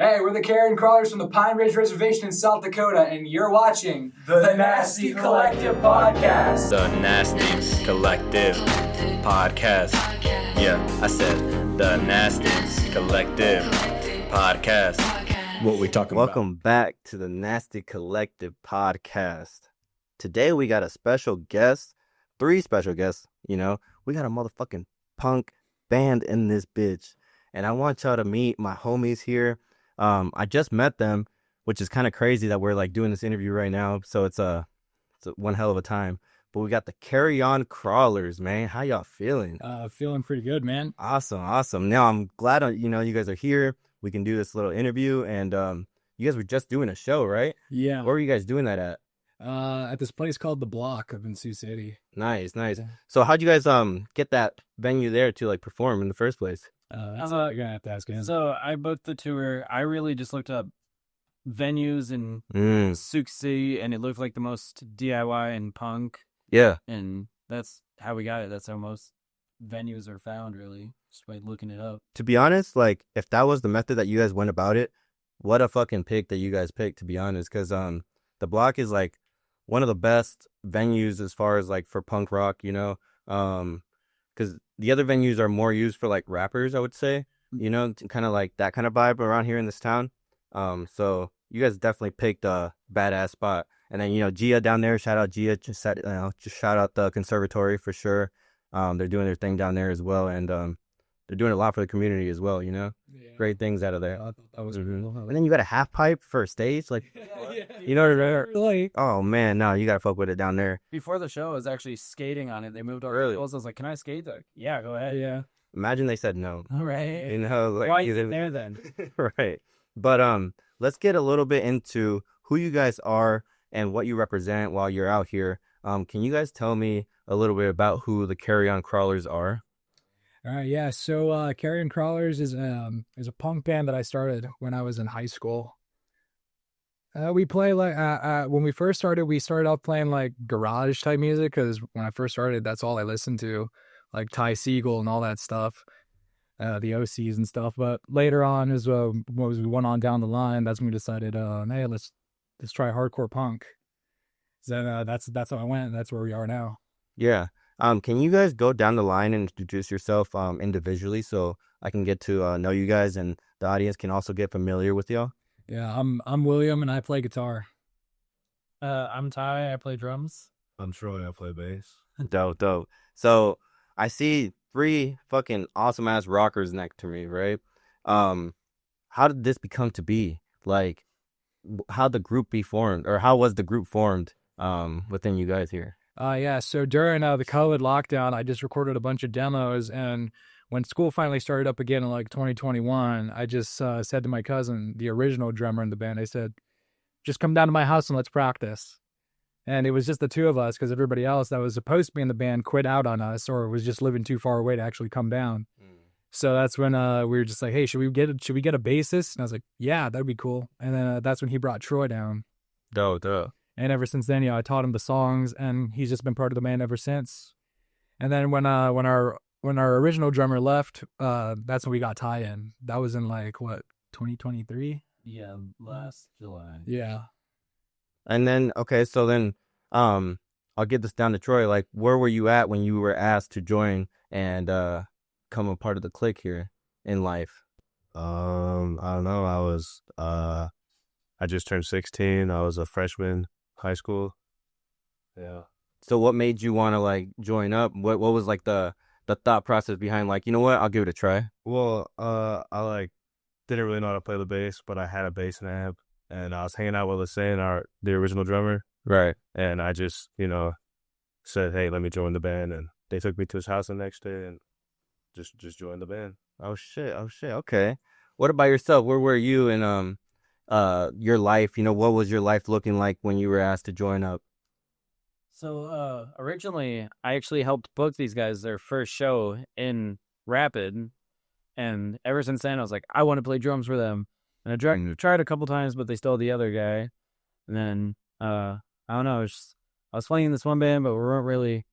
Hey, we're the Carrion Crawlers from the Pine Ridge Reservation in South Dakota, and you're watching the Nasty Collective Podcast. The Nasty Collective Podcast. Yeah, I said the Nasty Collective Podcast. What we talking Welcome back to the Nasty Collective Podcast. Today we got a special guest, 3 special guests, We got a motherfucking punk band in this bitch. And I want y'all to meet my homies here. I just met them, which is kind of crazy that we're like doing this interview right now. So it's one hell of a time. But we got the Carrion Crawlers, man. How y'all feeling? Feeling pretty good, man. Awesome. Now I'm glad you guys are here. We can do this little interview, and you guys were just doing a show, right? Yeah. Where were you guys doing that at? At this place called The Block up in Sioux City. Nice. So how'd you guys get that venue there to like perform in the first place? That's what you're gonna have to ask him. So I booked the tour. I really just looked up venues in Sioux City, and it looked like the most DIY and punk. Yeah. And that's how we got it. That's how most venues are found, really, just by looking it up. To be honest, like if that was the method that you guys went about it, what a fucking pick that you guys picked, to be honest, because the Block is like one of the best venues as far as like for punk rock, because the other venues are more used for like rappers, I would say, kind of like that kind of vibe around here in this town. So you guys definitely picked a badass spot. And then, Gia down there, shout out Gia, just shout out the conservatory for sure. They're doing their thing down there as well. And they're doing a lot for the community as well, Yeah. Great things out of there. I thought that was cool. And then you got a half pipe for a stage, like, Like, oh man, no, you gotta fuck with it down there. Before the show, I was actually skating on it. They moved our Really? tables. I was like, "Can I skate?" They're like, yeah, go ahead. yeah. Imagine they said no. All right. Like, Why are you there then? Right. But let's get a little bit into who you guys are and what you represent while you're out here. Can you guys tell me a little bit about who the Carrion Crawlers are? All right, yeah. So Carrion Crawlers is a punk band that I started when I was in high school. We play like when we first started, we started out playing like garage type music because when I first started, that's all I listened to, like Ty Segall and all that stuff, the OCs and stuff. But later on, as we went on down the line, that's when we decided, hey, let's try hardcore punk. So that's how I went. And that's where we are now. Yeah. Can you guys go down the line and introduce yourself individually so I can get to know you guys and the audience can also get familiar with y'all? Yeah, I'm William and I play guitar. I'm Ty. I play drums. I'm Troy. I play bass. Dope. So I see 3 fucking awesome ass rockers next to me, right? How did this become to be? Like, how the group be formed, or how was the group formed within you guys here? Yeah, so during the COVID lockdown, I just recorded a bunch of demos, and when school finally started up again in like 2021, I just said to my cousin, the original drummer in the band, I said, just come down to my house and let's practice. And it was just the 2 of us because everybody else that was supposed to be in the band quit out on us or was just living too far away to actually come down. So that's when we were just like, hey, should we get a bassist? And I was like, yeah, that'd be cool. And then that's when he brought Troy down. Dope. And ever since then, I taught him the songs, and he's just been part of the band ever since. And then when our original drummer left, that's when we got Ty in. That was in like 2023? Yeah, last July. Yeah. And then I'll get this down to Troy. Like, where were you at when you were asked to join and come a part of the clique here in life? I don't know. I just turned 16. I was a freshman high school. Yeah. So what made you want to like join up? What was like the thought process behind like, you know what, I'll give it a try? Well, I like didn't really know how to play the bass, but I had a bass and amp, and I was hanging out with Lassane, the original drummer. Right. And I just, said, hey, let me join the band, and they took me to his house the next day and just joined the band. Oh shit. Okay. What about yourself? Where were you in your life? What was your life looking like when you were asked to join up? So originally, I actually helped book these guys their first show in Rapid, and ever since then, I was like, I want to play drums for them. And I tried a couple times, but they stole the other guy. And then I don't know, I was playing in this one band, but we weren't really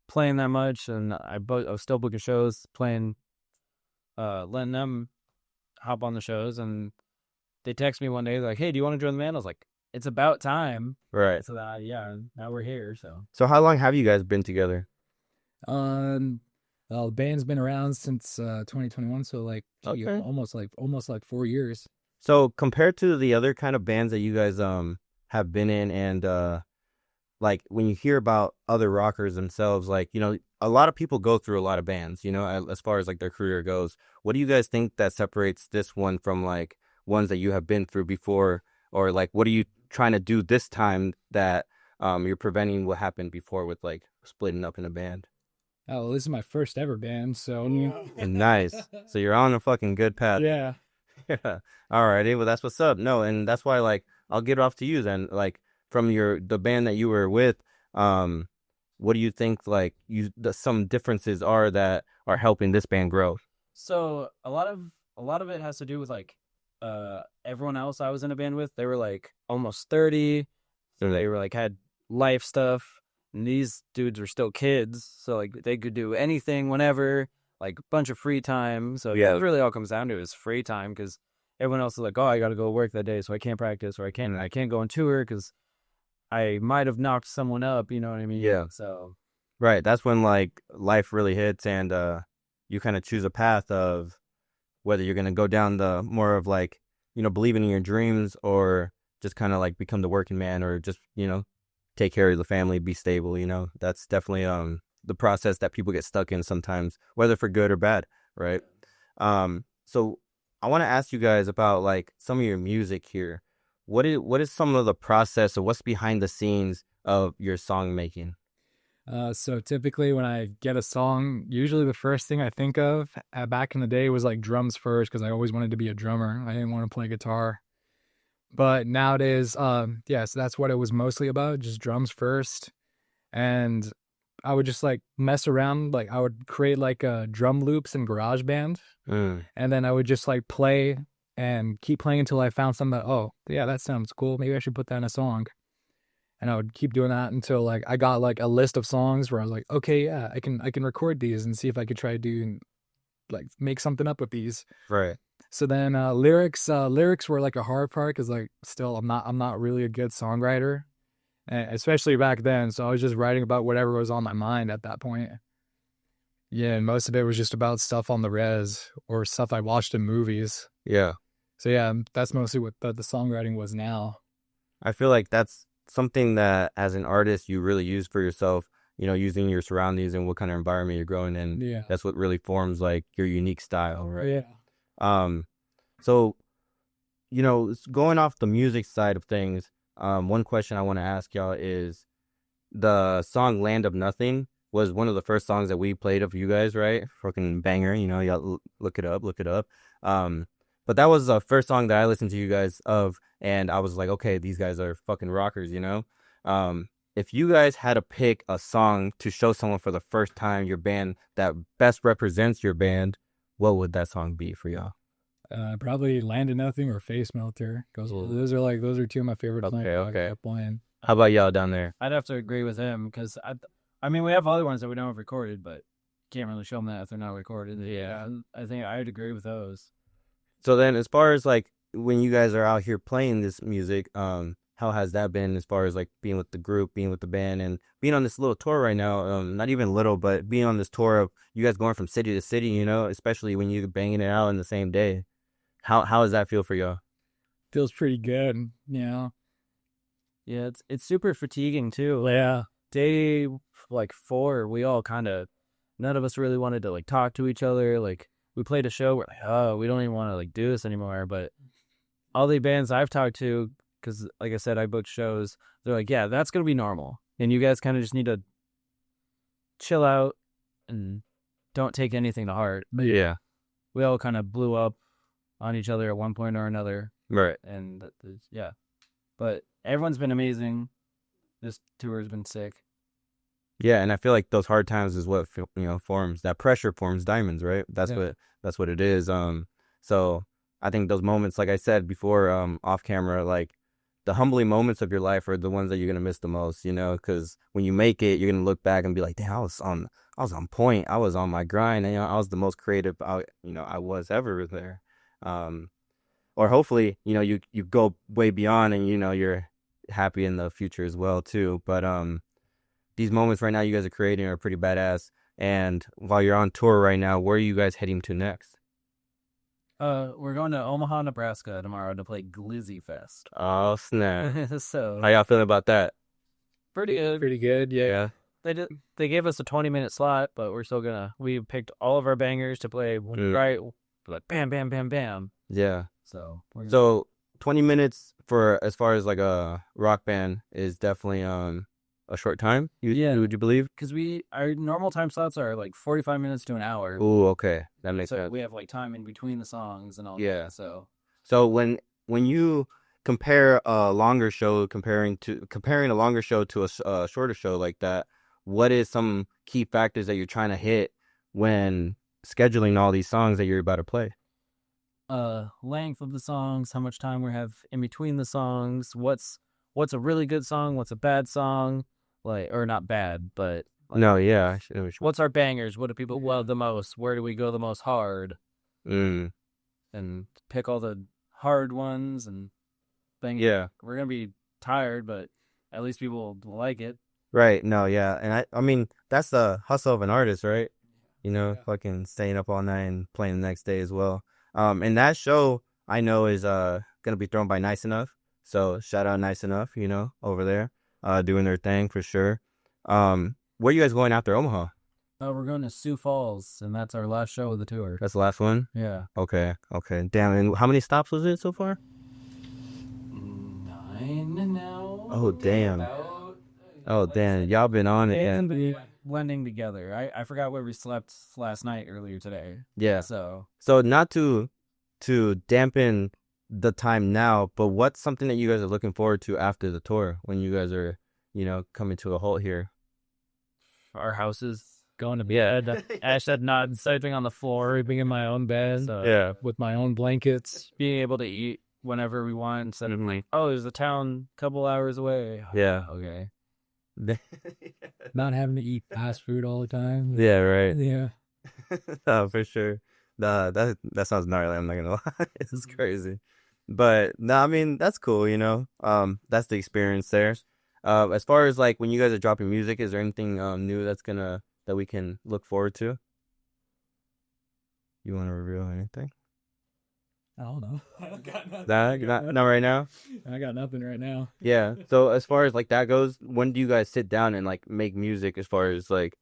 playing that much, and I was still booking shows, letting them hop on the shows, and they text me one day, they're like, "Hey, do you want to join the band?" I was like, "It's about time." Right. So that, yeah, now we're here. So how long have you guys been together? Well, the band's been around since 2021, so like gee, Okay. almost like 4 years. So compared to the other kind of bands that you guys have been in, and like when you hear about other rockers themselves, like, you know, a lot of people go through a lot of bands, you know, as far as like their career goes. What do you guys think that separates this one from like ones that you have been through before, or like what are you trying to do this time that you're preventing what happened before with like splitting up in a band? Oh, well, this is my first ever band, so And nice. So you're on a fucking good path. yeah. Yeah. All righty. Well, that's what's up. No, and that's why, like, I'll get off to you then. Like, from the band that you were with, what do you think, like, some differences are that are helping this band grow? So a lot of it has to do with like everyone else I was in a band with. They were like almost 30. So they were like had life stuff, and these dudes were still kids, so like they could do anything whenever, like a bunch of free time. So Yeah. it really all comes down to is free time, because everyone else is like, "Oh, I got to go work that day, so I can't practice, or I can't go on tour because I might have knocked someone up." You know what I mean? Yeah. So Right. That's when, like, life really hits, and you kind of choose a path of whether you're going to go down the more of, like, you know, believing in your dreams, or just kind of like become the working man, or just, you know, take care of the family, be stable, you know. That's definitely the process that people get stuck in sometimes, whether for good or bad, right? So I want to ask you guys about like some of your music here. What is some of the process, or what's behind the scenes of your song making? So typically when I get a song, usually the first thing I think of back in the day was like drums first, because I always wanted to be a drummer. I didn't want to play guitar. But nowadays, yeah, so that's what it was mostly about, just drums first. And I would just like mess around, like I would create like drum loops in GarageBand, Mm. and then I would just like play and keep playing until I found something that, oh, yeah, that sounds cool. Maybe I should put that in a song. And I would keep doing that until like I got like a list of songs where I was like, okay, yeah, I can record these and see if I could try to do like make something up with these. Right. So then lyrics were like a hard part, because like still I'm not really a good songwriter, especially back then. So I was just writing about whatever was on my mind at that point. Yeah, and most of it was just about stuff on the res or stuff I watched in movies. Yeah. So yeah, that's mostly what the songwriting was now. I feel like that's something that as an artist you really use for yourself, you know, using your surroundings and what kind of environment you're growing in. Yeah. That's what really forms like your unique style, right? Yeah. So, you know, going off the music side of things, one question I want to ask y'all is the song Land of Nothing was one of the first songs that we played of you guys, right? Fucking banger, you know, y'all look it up. But that was the first song that I listened to you guys of, and I was like, okay, these guys are fucking rockers, you know? If you guys had to pick a song to show someone for the first time, your band, that best represents your band, what would that song be for y'all? Probably Land of Nothing or Face Melter. Those are two of my favorite songs. Okay. I kept playing. How about y'all down there? I'd have to agree with him, because I mean, we have other ones that we don't have recorded, but can't really show them that if they're not recorded. Yeah, I think I'd agree with those. So then, as far as like when you guys are out here playing this music, how has that been as far as like being with the group, being with the band, and being on this little tour right now? Not even little, but being on this tour of you guys going from city to city, you know, especially when you're banging it out in the same day. How does that feel for y'all? Feels pretty good, you know. Yeah, it's super fatiguing too. Yeah. Day like 4, we all kind of, none of us really wanted to like talk to each other. Like we played a show, we're like, oh, we don't even want to like do this anymore. But all the bands I've talked to, because like I said, I booked shows, they're like, yeah, that's gonna be normal, and you guys kind of just need to chill out and don't take anything to heart. Yeah. We all kind of blew up on each other at one point or another. Right. And yeah, but everyone's been amazing. This tour has been sick. Yeah, and I feel like those hard times is what, you know, forms that pressure, forms diamonds, right? That's what it is. So I think those moments, like I said before, off camera, like the humbling moments of your life are the ones that you're gonna miss the most, you know, because when you make it, you're gonna look back and be like, damn, I was on point, I was on my grind, and you know, I was the most creative I was ever there. or hopefully, you go way beyond and, you're happy in the future as well too. But these moments right now you guys are creating are pretty badass. And while you're on tour right now, where are you guys heading to next? We're going to Omaha, Nebraska tomorrow to play Glizzy Fest. Oh, snap. So How y'all feeling about that? pretty good. Pretty good, yeah. They gave us a 20-minute slot, but we're still we picked all of our bangers to play right, like bam, bam, bam, bam. Yeah. So 20 minutes for as far as like a rock band is definitely a short time. Would you believe? because our normal time slots are like 45 minutes to an hour. Ooh, okay, that makes So sense. we have like time in between the songs and all Yeah. that. So when you compare a longer show, comparing a longer show to a shorter show like that, what is some key factors that you're trying to hit when scheduling all these songs that you're about to play? Length of the songs, how much time we have in between the songs, what's a really good song, what's a bad song, or not bad, but No, yeah. what's our bangers? What do people love the most? Where do we go the most hard? Mm, And pick all the hard ones and things. yeah. We're gonna be tired, but at least people will like it. Right. No, yeah. And I mean, that's the hustle of an artist, right? Fucking staying up all night and playing the next day as well. And that show I know is gonna be thrown by Nice Enough. So shout out Nice Enough, over there, doing their thing for sure. Where you guys going after Omaha? We're going to Sioux Falls, and that's our last show of the tour. That's the last one? Yeah. Okay. Damn, and how many stops was it so far? 9 now. Oh, damn. Oh, damn. Y'all been on it. And blending together. I forgot where we slept last night earlier today. Yeah. So not to dampen the time now, but what's something that you guys are looking forward to after the tour when you guys are, coming to a halt here? our house is going to bed. Ash said not sleeping on the floor, being in my own bed. Yeah. With my own blankets. Being able to eat whenever we want instead of like, oh, there's a town a couple hours away. Yeah. Okay. Not having to eat fast food all the time. Yeah, right. Yeah. No, for sure. Nah, that sounds gnarly, I'm not gonna lie. It's crazy. But no, I mean that's cool, that's the experience there. As far as like when you guys are dropping music, is there anything new that we can look forward to? You want to reveal anything? I don't know. I got nothing. Not right now. I got nothing right now. Yeah. So as far as like that goes, when do you guys sit down and like make music? As far as like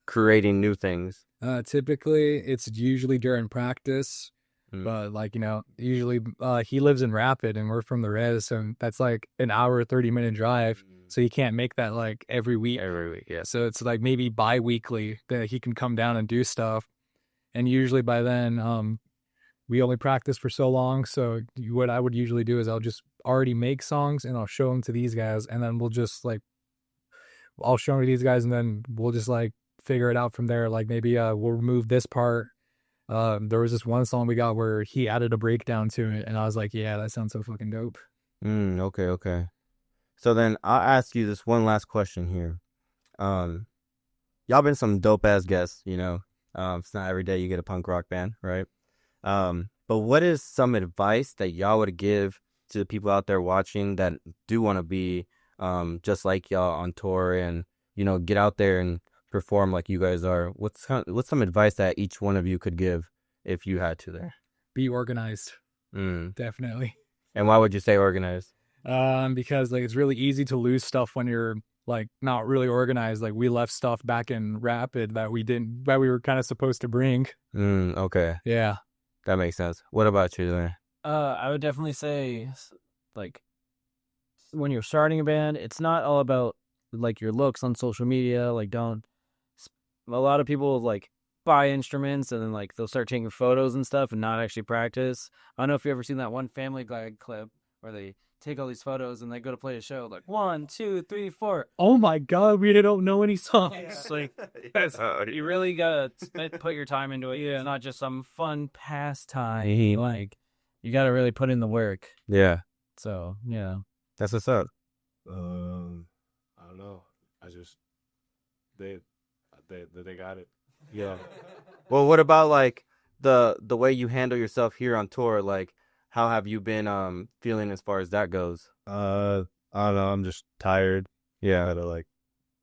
creating new things? Typically, it's usually during practice. But like, usually he lives in Rapid and we're from the res, so that's like an hour, 30-minute drive. So he can't make that like every week. Yeah. So it's like maybe bi-weekly that he can come down and do stuff. And usually by then, we only practice for so long. So what I would usually do is I'll just already make songs and I'll show them to these guys. And then I'll show them to these guys and then we'll just like figure it out from there. Like maybe we'll remove this part. There was this one song we got where he added a breakdown to it, and I was like, yeah, that sounds so fucking dope. Okay. So then I'll ask you this one last question here. Y'all been some dope ass guests, it's not every day you get a punk rock band, right? But what is some advice that y'all would give to the people out there watching that do want to be just like y'all on tour and, get out there and perform like you guys are? What's some advice that each one of you could give if you had to there? Be organized. Definitely. And why would you say organized? Because like it's really easy to lose stuff when you're like not really organized. Like we left stuff back in Rapid that we were kind of supposed to bring. Okay. Yeah. That makes sense. What about you there? I would definitely say like when you're starting a band, it's not all about like your looks on social media. Like a lot of people like buy instruments and then like they'll start taking photos and stuff and not actually practice. I don't know if you've ever seen that one Family Guy clip where they take all these photos and they go to play a show like 1, 2, 3, 4. Oh my god, we don't know any songs. Like you really gotta put your time into it. Yeah, it's not just some fun pastime. Like you gotta really put in the work. Yeah. So yeah, that's what's up. I don't know. They got it. Yeah. Well, what about like the way you handle yourself here on tour? Like, how have you been feeling as far as that goes? I don't know. I'm just tired. Yeah. Gotta like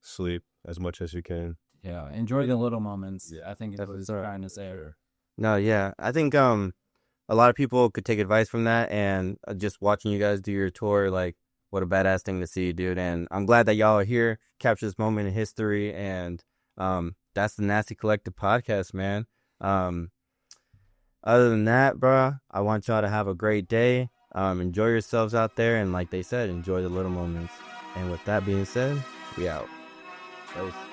sleep as much as you can. Yeah, enjoy the little moments. I think that's what he's trying to say. No, yeah. I think a lot of people could take advice from that, and just watching you guys do your tour, like, what a badass thing to see, dude. And I'm glad that y'all are here, capture this moment in history, and that's the Nasty Collective podcast, man. Other than that, bro, I want y'all to have a great day. Enjoy yourselves out there, and like they said, enjoy the little moments. And with that being said, we out. Peace.